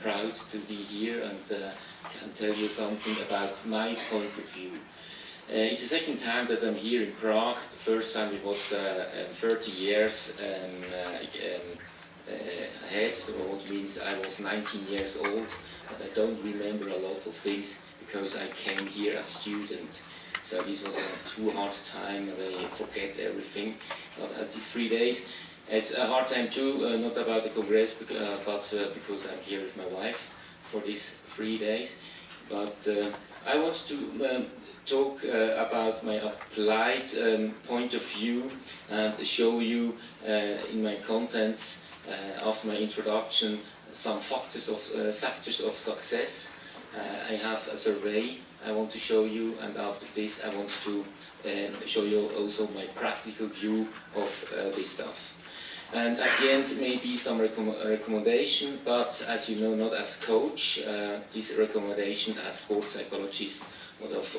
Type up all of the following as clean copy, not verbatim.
proud to be here and can tell you something about my point of view. It's the second time that I'm here in Prague. The first time it was 30 years ahead, what means I was 19 years old, but I don't remember a lot of things because I came here as a student. So this was a too hard time and I forget everything about these 3 days. It's a hard time too, not about the Congress, but because I'm here with my wife for these 3 days. But I want to talk about my applied point of view and show you in my contents after my introduction some factors of success. I have a survey I want to show you, and after this I want to show you also my practical view of this stuff. And at the end maybe some recommendation, but as you know, not as coach, this recommendation as sports psychologist, but of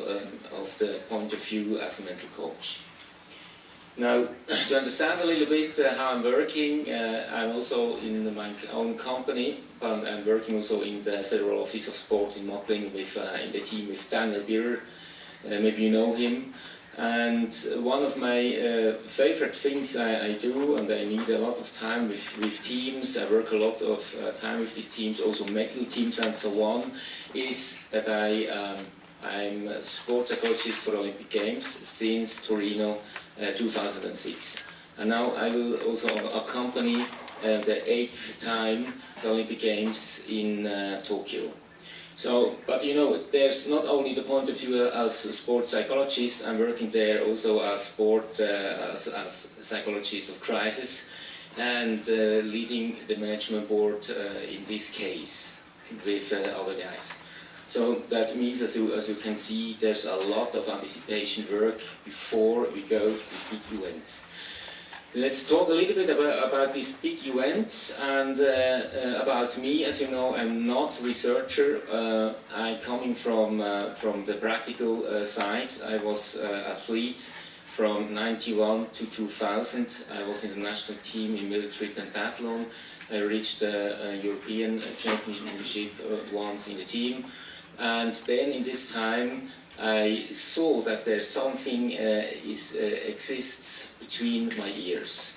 the point of view as a mental coach. Now, to understand a little bit how I'm working, I'm also in my own company, but I'm working also in the Federal Office of Sport in Möckling with, in the team with Daniel Birrer, maybe you know him. And one of my favorite things I do, and I need a lot of time with teams, I work a lot of time with these teams, also medical teams and so on, is that I'm a sport psychologist for Olympic Games since Torino 2006. And now I will also accompany the 8th time the Olympic Games in Tokyo. So, but you know, there's not only the point of view as a sports psychologist, I'm working there also as as psychologist of crisis and leading the management board in this case with other guys. So that means, as you can see, there's a lot of anticipation work before we go to these big events. Let's talk a little bit about these big events and about me. As you know, I'm not a researcher. I'm coming from the practical side. I was athlete from 91 to 2000. I was in the national team in military pentathlon. I reached the European championship once in the team. And then in this time, I saw that there's something exists between my ears.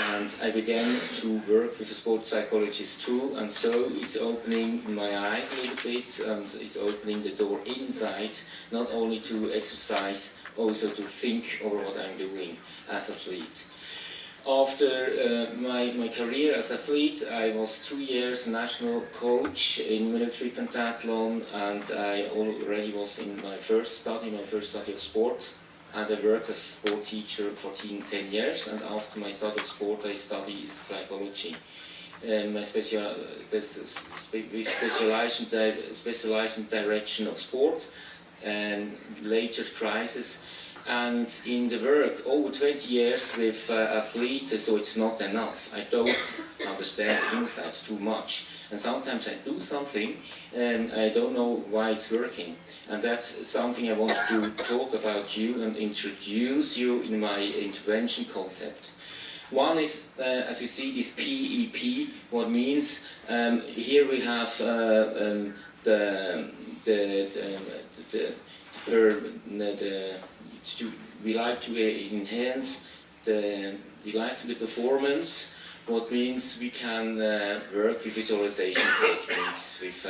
And I began to work with a sports psychologist too, and so it's opening my eyes a little bit, and it's opening the door inside, not only to exercise, also to think over what I'm doing as an athlete. After my career as athlete, I was 2 years national coach in military pentathlon, and I already was in my first study of sport, and I worked as a sport teacher for 10 years, and after my study of sport I studied psychology. My specialized in direction of sport and later crisis. And in the work, over 20 years with athletes, so it's not enough. I don't understand the inside too much. And sometimes I do something and I don't know why it's working. And that's something I want to talk about you and introduce you in my intervention concept. One is, as you see, this PEP, what means, here we have we like to enhance the performance, what means we can work with visualization techniques, with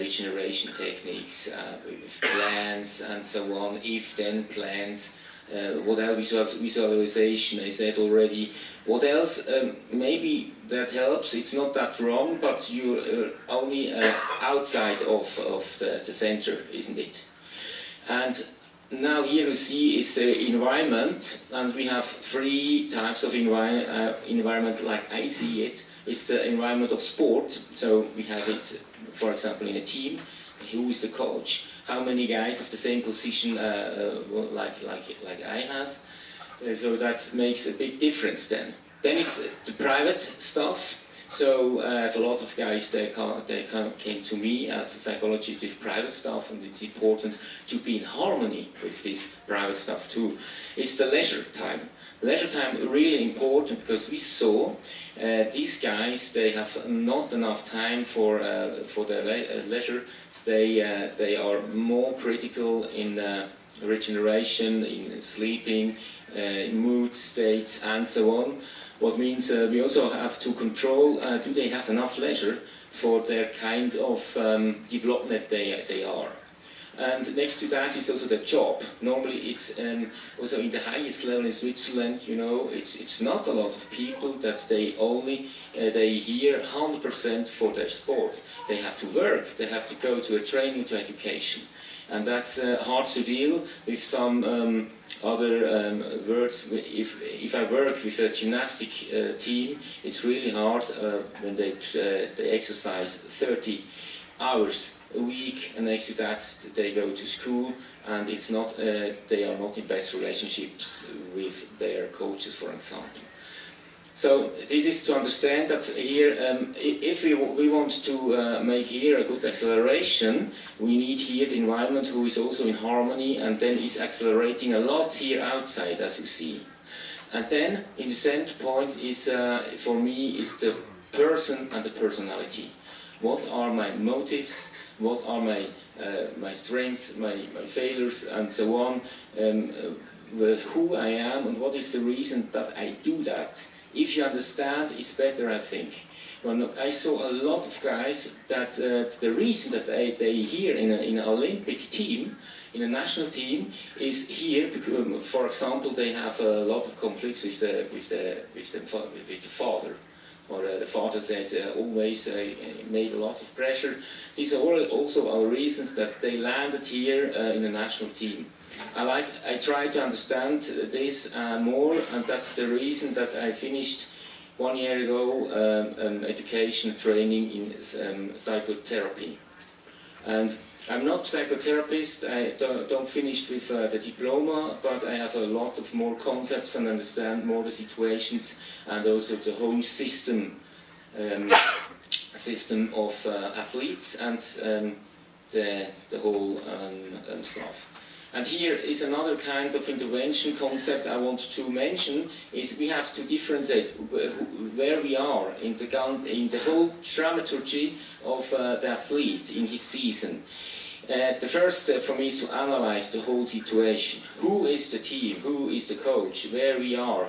regeneration techniques, with plans and so on, if-then plans. What else? Visualization, I said already. What else? Maybe that helps, it's not that wrong, but you're only outside of the center, isn't it? And now here you see is the environment, and we have 3 types of environment like I see it. It's the environment of sport, so we have it, for example, in a team. Who is the coach? How many guys have the same position like I have? So that makes a big difference then. Then it's the private stuff. So I have a lot of guys, they came to me as a psychologist with private stuff, and it's important to be in harmony with this private stuff too. It's the leisure time. Leisure time really important, because we saw these guys, they have not enough time for their leisure. They are more critical in regeneration, in sleeping, mood states, and so on. What means we also have to control, do they have enough leisure for their kind of development they are. And next to that is also the job. Normally it's also in the highest level in Switzerland, you know, it's not a lot of people that they only, they here 100% for their sport. They have to work, they have to go to a training, to education. And that's hard to deal with some other words. If I work with a gymnastic team, it's really hard when they exercise 30 hours a week, and next to that they go to school, and it's not they are not in best relationships with their coaches, for example. So this is to understand that here, if we want to make here a good acceleration, we need here the environment who is also in harmony, and then is accelerating a lot here outside, as you see. And then in the center point is, for me, is the person and the personality. What are my motives? What are my strengths, my failures, and so on? Who I am, and what is the reason that I do that? If you understand, it's better, I think. When I saw a lot of guys that the reason that they here in an Olympic team, in a national team, is here because, for example, they have a lot of conflicts with the father. Or the father said always made a lot of pressure. These are also our reasons that they landed here in a national team. I try to understand this more, and that's the reason that I finished 1 year ago education training in psychotherapy. And I'm not psychotherapist, I don't finish with the diploma, but I have a lot of more concepts and understand more the situations, and also the whole system of athletes and the whole stuff. And here is another kind of intervention concept I want to mention, is we have to differentiate where we are in the whole dramaturgy of the athlete in his season. The first step for me is to analyze the whole situation. Who is the team? Who is the coach? Where we are?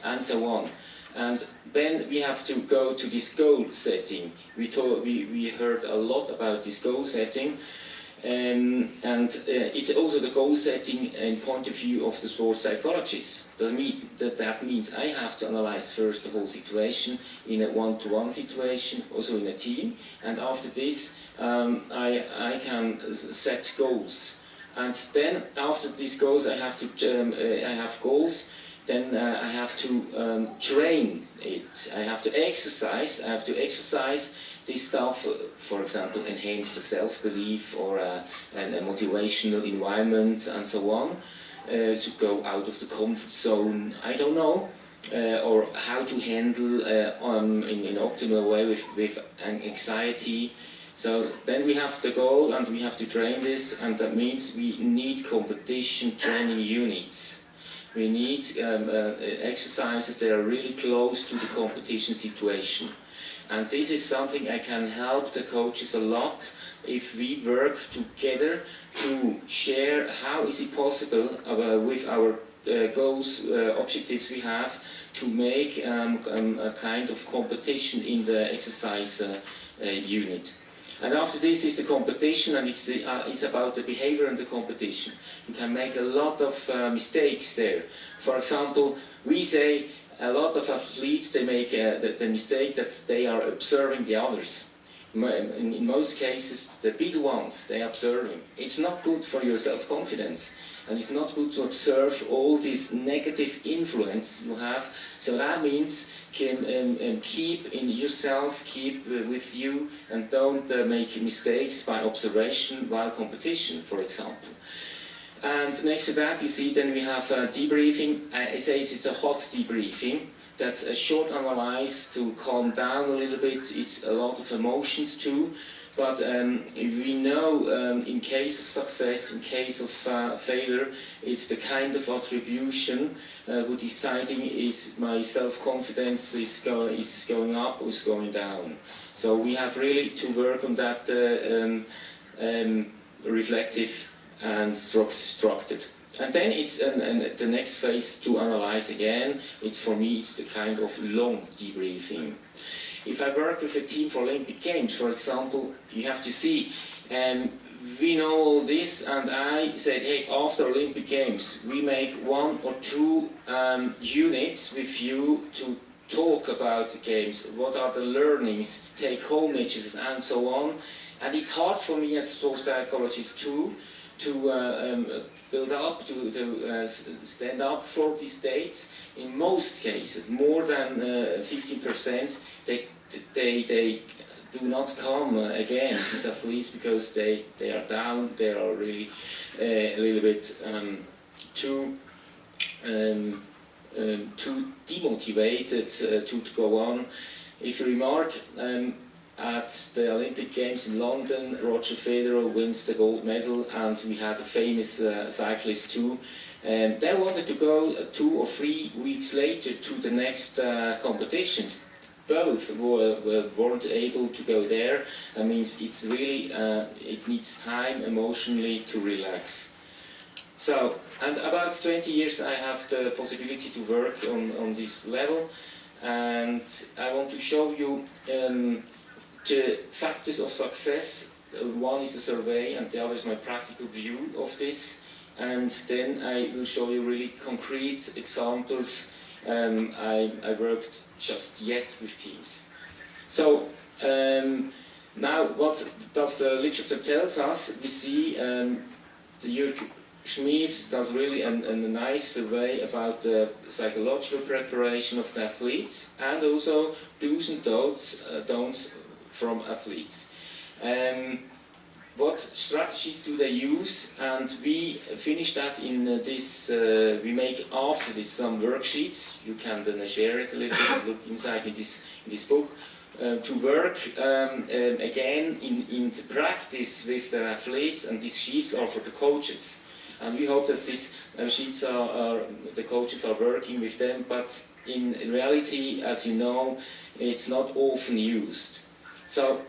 And so on. And then we have to go to this goal setting. We heard a lot about this goal setting. And it's also the goal setting in point of view of the sports psychologist. That means I have to analyze first the whole situation in a one-to-one situation, also in a team, and after this I can set goals. And then after these goals I have goals. Then I have to train it. I have to exercise. This stuff, for example, enhance the self-belief or a motivational environment and so on, to go out of the comfort zone, I don't know, or how to handle in an optimal way with anxiety. So then we have the goal and we have to train this, and that means we need competition training units. We need exercises that are really close to the competition situation. And this is something I can help the coaches a lot if we work together to share how is it possible with our goals, objectives we have, to make a kind of competition in the exercise unit. And after this is the competition, and it's about the behavior and the competition. You can make a lot of mistakes there. For example, we say a lot of athletes, they make the mistake that they are observing the others. In most cases, the big ones, they are observing. It's not good for your self-confidence, and it's not good to observe all this negative influence you have. So that means keep in yourself, keep with you, and don't make mistakes by observation while competition, for example. And next to that, you see, then we have debriefing. I say it's a hot debriefing. That's a short analysis to calm down a little bit. It's a lot of emotions too. But we know in case of success, in case of failure, it's the kind of attribution who deciding is my self-confidence is going up or is going down. So we have really to work on that reflective and structured. And then it's the next phase to analyze again. For me, it's the kind of long debriefing. If I work with a team for Olympic Games, for example, you have to see, we know all this, and I said, hey, after Olympic Games, we make 1 or 2 units with you to talk about the games, what are the learnings, take-home messages, and so on. And it's hard for me as a sports psychologist too, to build up, to stand up for these dates. In most cases, more than 15%, they do not come again, these athletes, because they are down, they are really a little bit too demotivated to go on. If you remark, at the Olympic Games in London, Roger Federer wins the gold medal, and we had a famous cyclist too. They wanted to go 2 or 3 weeks later to the next competition. Both weren't able to go there. That means it's really, it needs time emotionally to relax. So, and about 20 years I have the possibility to work on this level, and I want to show you the factors of success. One is a survey and the other is my practical view of this, and then I will show you really concrete examples. I worked just yet with teams. So now what does the literature tells us? We see Jorg Schmid does really a nice survey about the psychological preparation of the athletes, and also do's and don'ts from athletes. What strategies do they use? And we finish that in this, we make after this some worksheets. You can then share it a little bit, look inside in this book, to work again in the practice with the athletes, and these sheets are for the coaches. And we hope that these sheets are the coaches are working with them, but in reality, as you know, it's not often used. So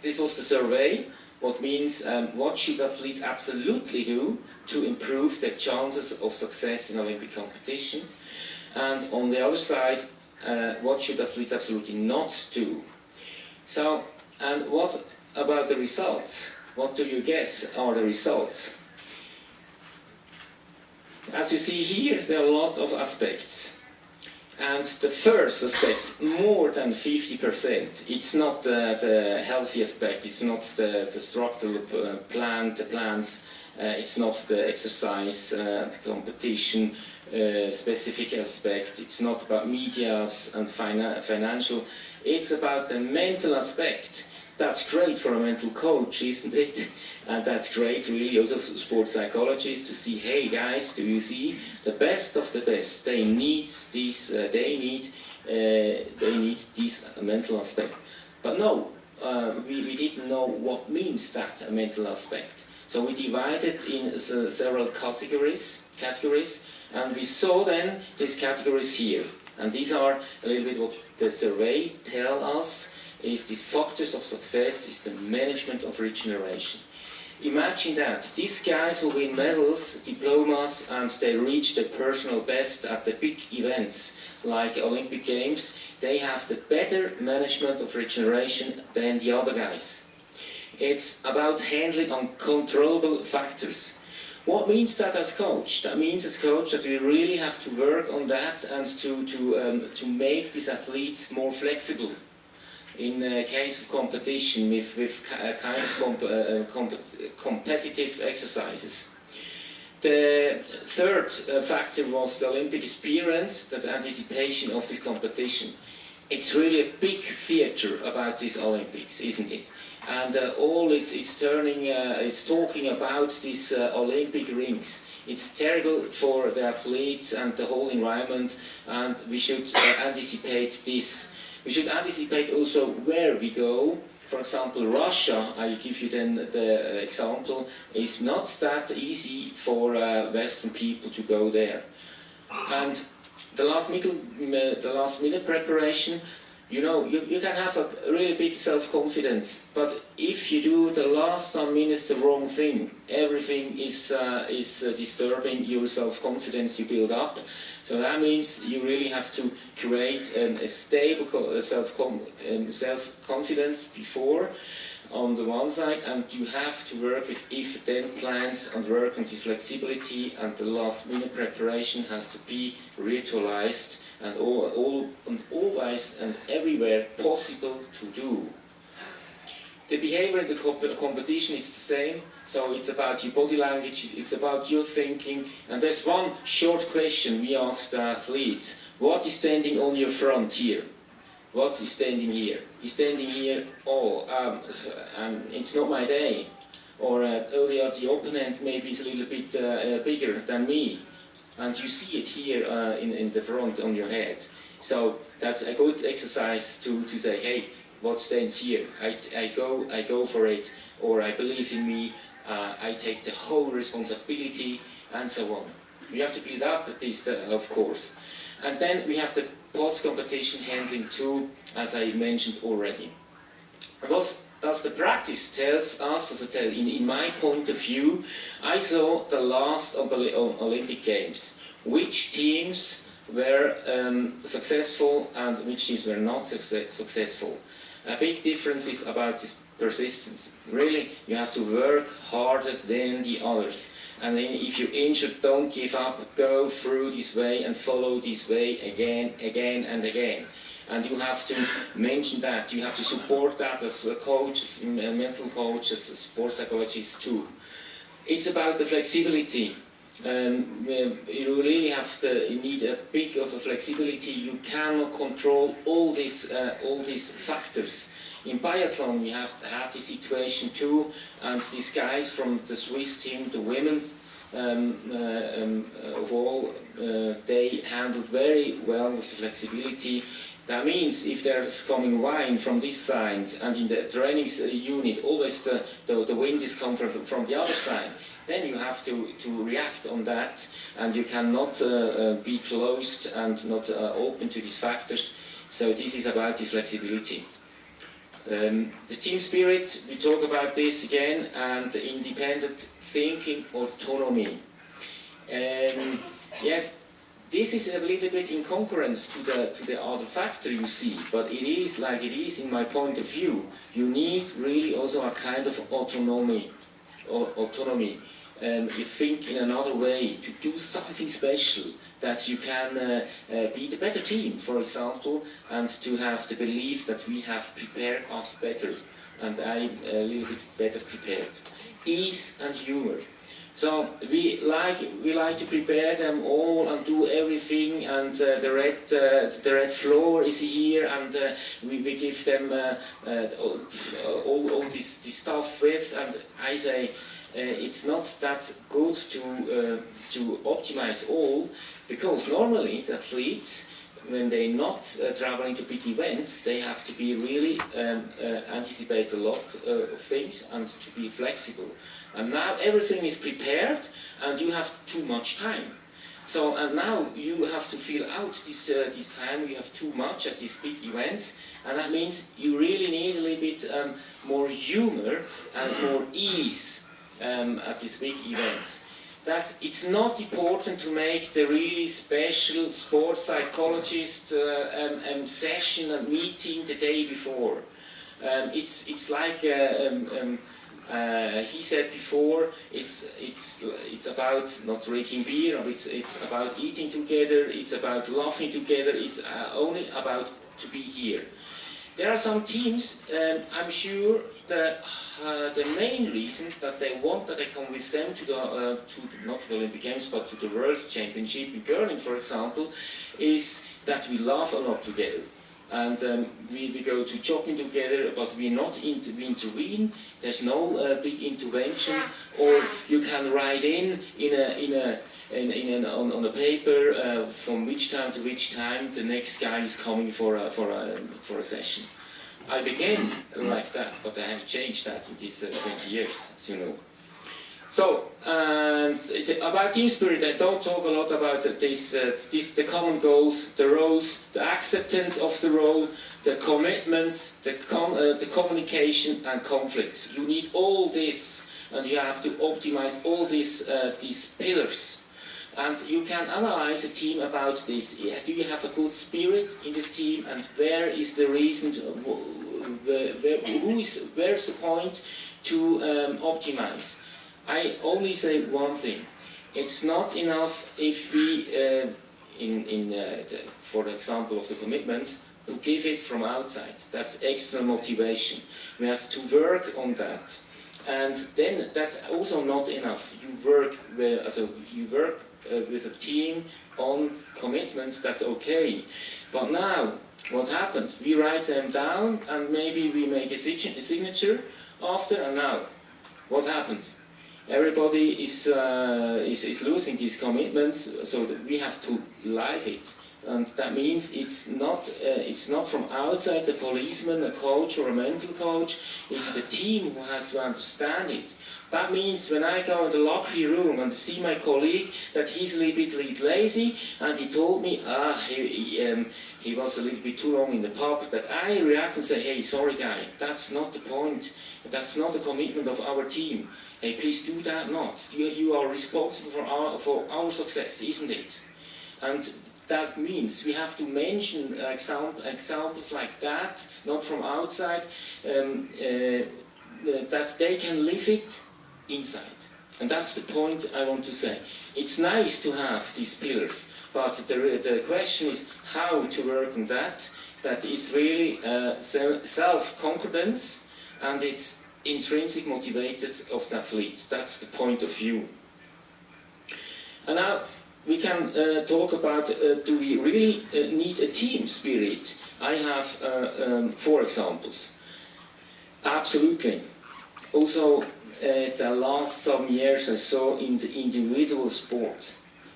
this was the survey. What means what should athletes absolutely do to improve their chances of success in Olympic competition, and on the other side, what should athletes absolutely not do. So, and what about the results? What do you guess are the results? As you see here, there are a lot of aspects. And the first aspect, more than 50%, it's not the healthy aspect, it's not the structural plan, the plans, it's not the exercise, the competition specific aspect, it's not about medias and financial, it's about the mental aspect. That's great for a mental coach, isn't it? And that's great really also for sports psychologists to see, hey guys, do you see the best of the best, they need this, they need this mental aspect. But no, we didn't know what means that, a mental aspect. So we divided in several categories, and we saw then these categories here. And these are a little bit what the survey tell us is these factors of success, is the management of regeneration. Imagine that, these guys who win medals, diplomas, and they reach their personal best at the big events like Olympic Games, they have the better management of regeneration than the other guys. It's about handling uncontrollable factors. What means that as coach? That means as coach that we really have to work on that and to make these athletes more flexible. In the case of competition with kind of competitive exercises. The third factor was the Olympic experience, that's anticipation of this competition. it's really a big theatre about these Olympics, isn't it? And all it's turning, it's talking about these Olympic rings. It's terrible for the athletes and the whole environment, and we should anticipate this. We should anticipate also where we go. For example, Russia, I give you then the example, is not that easy for Western people to go there. And the last minute preparation, you know, you can have a really big self-confidence, but if you do the last some minutes the wrong thing, everything is disturbing your self-confidence you build up. So that means you really have to create a stable self-confidence before, on the one side, and you have to work with if-then plans and work on the flexibility, and the last-minute preparation has to be ritualized and always and everywhere possible to do. The behavior in the competition is the same, so it's about your body language, it's about your thinking, and there's one short question we asked the athletes: what is standing on your front here? What is standing here? Is standing here, it's not my day, or the opponent maybe is a little bit bigger than me, and you see it here in the front on your head. So that's a good exercise to say, hey, what stands here? I go for it, or I believe in me, I take the whole responsibility, and so on. We have to build up this, of course. And then we have the post-competition handling too, as I mentioned already. What does the practice tells us, in my point of view, I saw the last Olympic Games. Which teams were successful and which teams were not successful. A big difference is about this persistence. Really, you have to work harder than the others. And then if you're injured, don't give up, go through this way and follow this way again and again. And you have to mention that, you have to support that as a coach, as a mental coach, as a sports psychologist too. It's about the flexibility. You really you need a big of a flexibility. You cannot control all these factors. In biathlon we have had this situation too, and these guys from the Swiss team, the women of all, they handled very well with the flexibility. That means if there's coming wine from this side, and in the training unit always the wind is coming from the other side, then you have to react on that, and you cannot be closed and not open to these factors. So this is about this flexibility. The team spirit, we talk about this again, and the independent thinking, autonomy. Yes, this is a little bit in concurrence to the other factor you see, but it is like it is in my point of view. You need really also a kind of autonomy. You think in another way, to do something special, that you can be the better team, for example, and to have the belief that we have prepared us better, and I'm a little bit better prepared. Ease and humor. So we like to prepare them all and do everything, and the red floor is here, and we give them all this stuff with, and I say it's not that good to optimize all, because normally the athletes, when they're not traveling to big events, they have to be really anticipate a lot of things and to be flexible. And now everything is prepared, and you have too much time. So and now you have to fill out this time. You have too much at these big events, and that means you really need a little bit more humor and more ease at these big events. That it's not important to make the really special sports psychologist session and meeting the day before. It's like he said before, it's about not drinking beer, it's about eating together, it's about laughing together, it's only about to be here. There are some teams, I'm sure, the main reason that they want that I come with them not to the Olympic Games, but to the World Championship in curling, for example, is that we laugh a lot together. and we go to jogging together, but we not intervene. There's no big intervention, or you can write on a paper from which time to which time the next guy is coming for a session. I began like that, but I have changed that in these 20 years, as you know. So, about team spirit, I don't talk a lot about the common goals, the roles, the acceptance of the role, the commitments, the communication and conflicts. You need all this, and you have to optimize all these pillars. And you can analyze a team about this. Do you have a good spirit in this team, and where is the reason, where's the point to optimize? I only say one thing. It's not enough if we, for the example of the commitments, to give it from outside. That's extra motivation. We have to work on that. And then that's also not enough. You work with a team on commitments, that's okay. But now, what happened? We write them down and maybe we make a signature after, and now, what happened? Everybody is losing these commitments, so that we have to live it. And that means it's not from outside, the policeman, a coach or a mental coach, it's the team who has to understand it. That means when I go in the locker room and see my colleague that he's a little bit lazy, and he told me he was a little bit too long in the pub, that I react and say, hey, sorry guy, that's not the point, that's not the commitment of our team. Hey, please do that not. You are responsible for our success, isn't it? And that means we have to mention examples like that, not from outside, that they can live it inside. And that's the point I want to say. It's nice to have these pillars, but the question is how to work on that. That is really self-confidence, and it's intrinsic motivated of the athletes. That's the point of view. And now we can talk about, do we really need a team spirit? I have 4 examples. Absolutely. Also, the last some years I saw in the individual sport,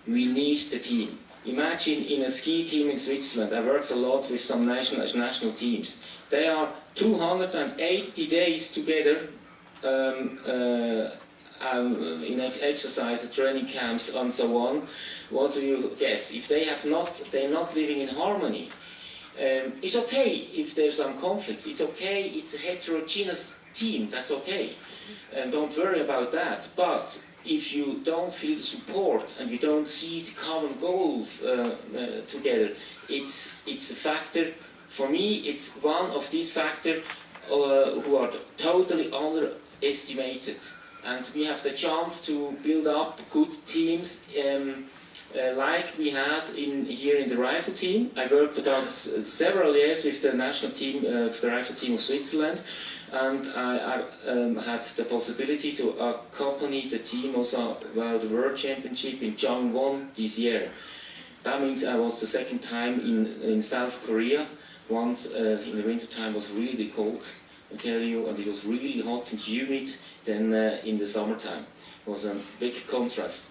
we need the team. Imagine in a ski team in Switzerland, I worked a lot with some national teams. They are 280 days together in exercise, training camps, and so on. What do you guess? If they're not living in harmony. It's okay if there's some conflicts. It's okay. It's a heterogeneous team. That's okay. Don't worry about that. But if you don't feel the support and you don't see the common goals together, it's a factor. For me, it's one of these factors who are totally underestimated. And we have the chance to build up good teams like we had here in the rifle team. I worked about several years with the national team, the rifle team of Switzerland, and I had the possibility to accompany the team also while the World Championship in Changwon this year. That means I was the second time in South Korea. Once in the winter time was really cold, I tell you, and it was really hot and humid than in the summertime. It was a big contrast.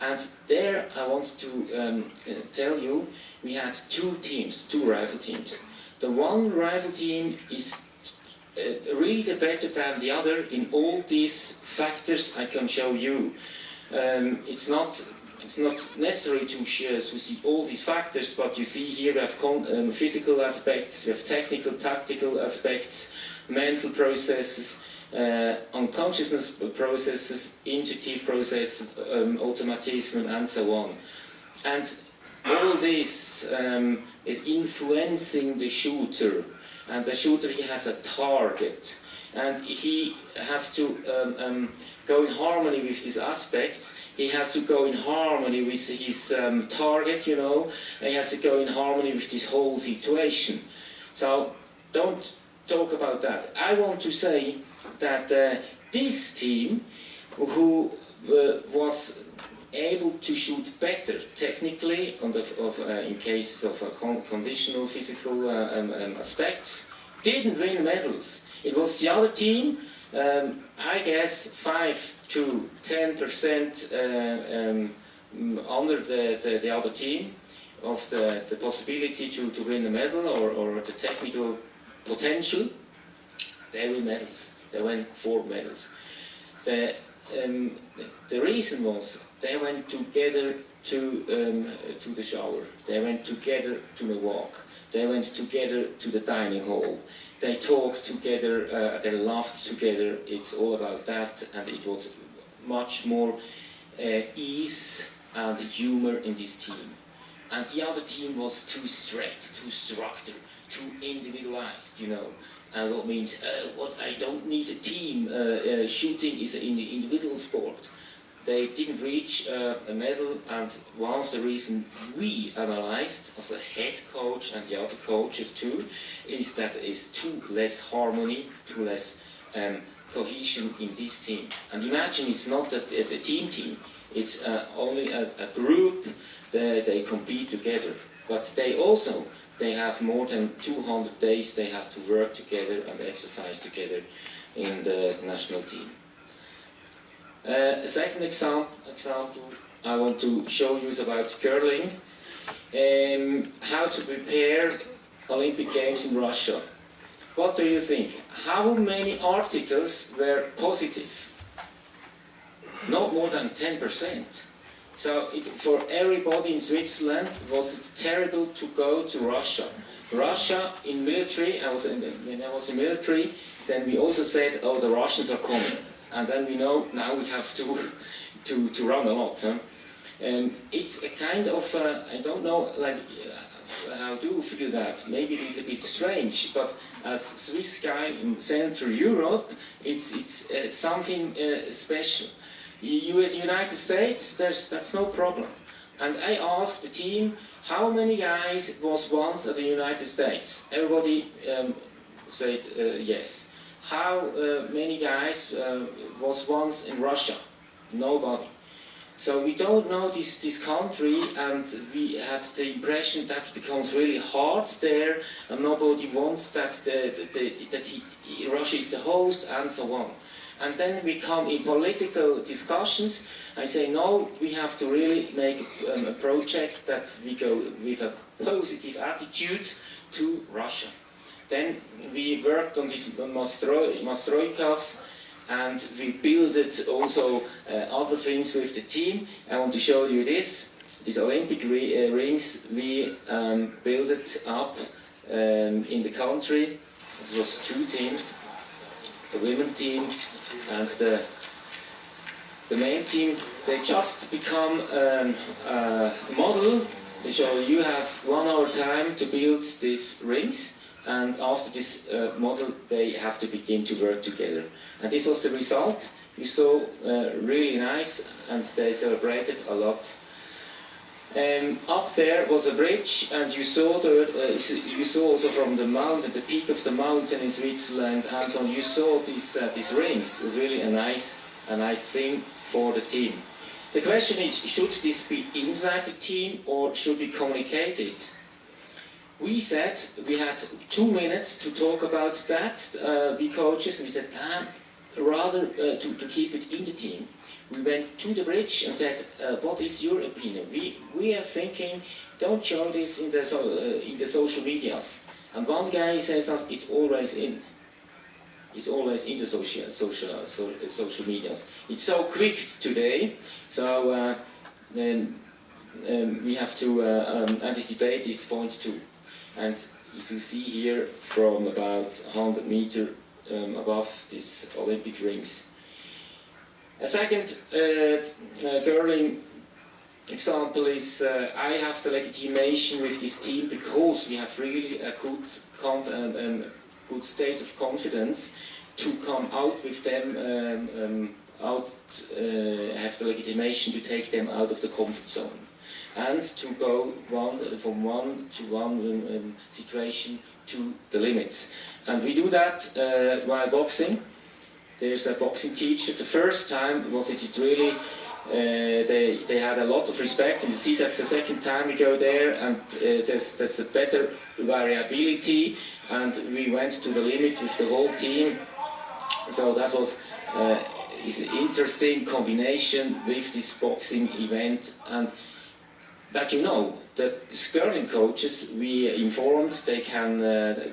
And there I want to tell you, we had 2 teams, 2 rifle teams. The one rifle team is really better than the other in all these factors I can show you. It's not necessary to see all these factors, but you see here we have physical aspects, we have technical, tactical aspects, mental processes, unconsciousness processes, intuitive processes, automatism, and so on. And all this is influencing the shooter, and the shooter, he has a target, and he has to go in harmony with these aspects. He has to go in harmony with his target, you know, and he has to go in harmony with this whole situation. So don't talk about that. I want to say that this team, who was able to shoot better technically in cases of conditional physical aspects, didn't win medals. It was the other team, I guess 5 to 10% under the other team of the possibility to win a medal or the technical potential. They win medals. They won 4 medals. The reason was they went together to the shower. They went together to the walk. They went together to the dining hall. They talked together. They laughed together. It's all about that, and it was much more ease and humor in this team. And the other team was too strict, too structured, too individualized, you know. And that means what I don't need a team. Shooting is an individual sport. They didn't reach a medal, and one of the reasons we analyzed as a head coach and the other coaches too is that there is too less harmony, too less cohesion in this team. And imagine it's not a team. It's only a group. They compete together, but they have more than 200 days they have to work together and exercise together in the national team. A second example I want to show you is about curling. How to prepare Olympic Games in Russia. What do you think? How many articles were positive? Not more than 10%. So for everybody in Switzerland was it terrible to go to Russia. Russia in military, when I was in military, then we also said, oh, the Russians are coming. And then we know now we have to run a lot. Huh? It's a kind of, I don't know, like, how do you feel that? Maybe a little bit strange, but as Swiss guy in Central Europe, it's something special. United States, that's no problem. And I asked the team, how many guys was once at the United States? Everybody said yes. How many guys was once in Russia? Nobody. So we don't know this country, and we had the impression that it becomes really hard there, and nobody wants that Russia is the host, and so on. And then we come in political discussions. I say, no, we have to really make a project that we go with a positive attitude to Russia. Then we worked on these mastroikas, and we built also other things with the team. I want to show you these Olympic rings. We built it up in the country. It was 2 teams, the women team and the main team. They just become a model. They show you have 1 hour time to build these rings, and after this model they have to begin to work together. And this was the result. You saw really nice, and they celebrated a lot. Up there was a bridge, and you saw also from the mountain, the peak of the mountain in Switzerland, and so you saw these rings. It was really a nice thing for the team. The question is, should this be inside the team or should we communicate it? We said we had 2 minutes to talk about that. We coaches, we said rather to keep it in the team. We went to the bridge and said, what is your opinion? We are thinking, don't show this in the social medias. And one guy says, it's always in the social medias. It's so quick today, so we have to anticipate this point too. And as you see here, from about 100 meters above these Olympic rings. A second curling example is I have the legitimation with this team because we have really a good state of confidence to come out with them, have the legitimation to take them out of the comfort zone and to go from one situation to the limits. And we do that while boxing. There's a boxing teacher. The first time was it really they had a lot of respect. You see, that's the second time we go there, and there's a better variability, and we went to the limit with the whole team. So that was is an interesting combination with this boxing event, and that the skirting coaches we informed they can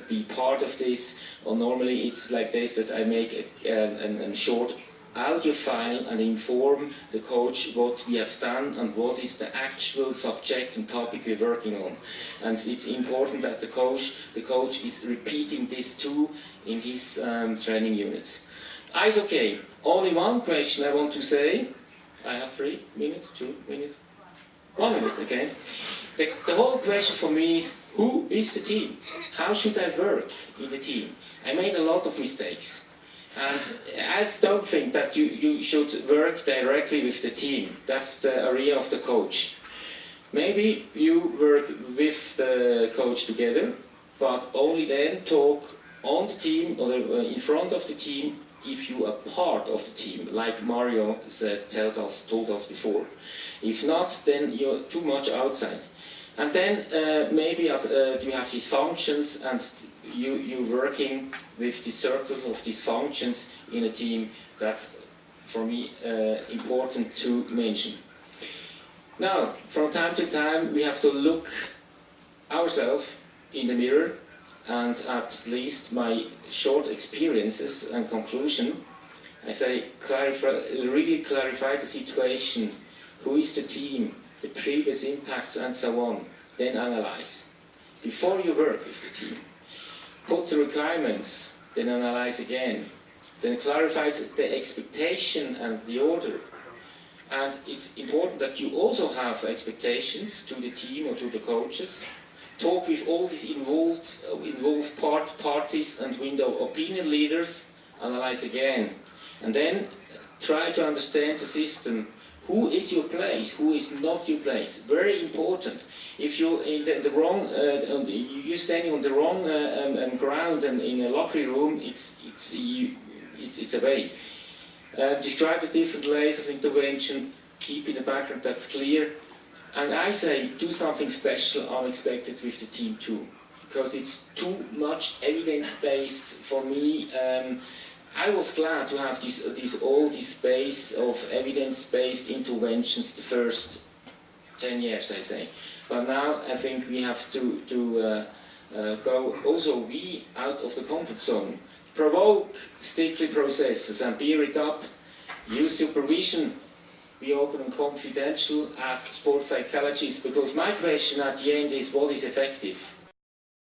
be part of this. Or normally it's like this, that I make a short audio file and inform the coach what we have done and what is the actual subject and topic we're working on. And it's important that the coach is repeating this too in his training units. Eyes okay. Only one question I want to say. I have 3 minutes, 2 minutes, 1 minute, okay. The whole question for me is, who is the team? How should I work in the team? I made a lot of mistakes. And I don't think that you should work directly with the team. That's the area of the coach. Maybe you work with the coach together, but only then talk on the team or in front of the team if you are part of the team, like Mario told us before. If not, then you're too much outside. And then maybe you have these functions, and you're working with the circles of these functions in a team. That's, for me, important to mention. Now, from time to time, we have to look ourselves in the mirror, and at least my short experiences and conclusion, I say really clarify the situation. Who is the team? The previous impacts and so on. Then analyze. Before you work with the team, put the requirements, then analyze again. Then clarify the expectation and the order. And it's important that you also have expectations to the team or to the coaches. Talk with all these involved parties and window opinion leaders. Analyze again. And then try to understand the system. Who is your place? Who is not your place? Very important. If you're in the wrong, you're standing on the wrong ground and in a locker room, it's a way. Describe the different layers of intervention. Keep in the background that's clear. And I say do something special, unexpected with the team too, because it's too much evidence-based for me. I was glad to have all this base of evidence-based interventions the first 10 years, I say. But now I think we have to go also out of the comfort zone. Provoke sticky processes and bear it up. Use supervision. Be open and confidential. Ask sports psychologists, because my question at the end is, what is effective?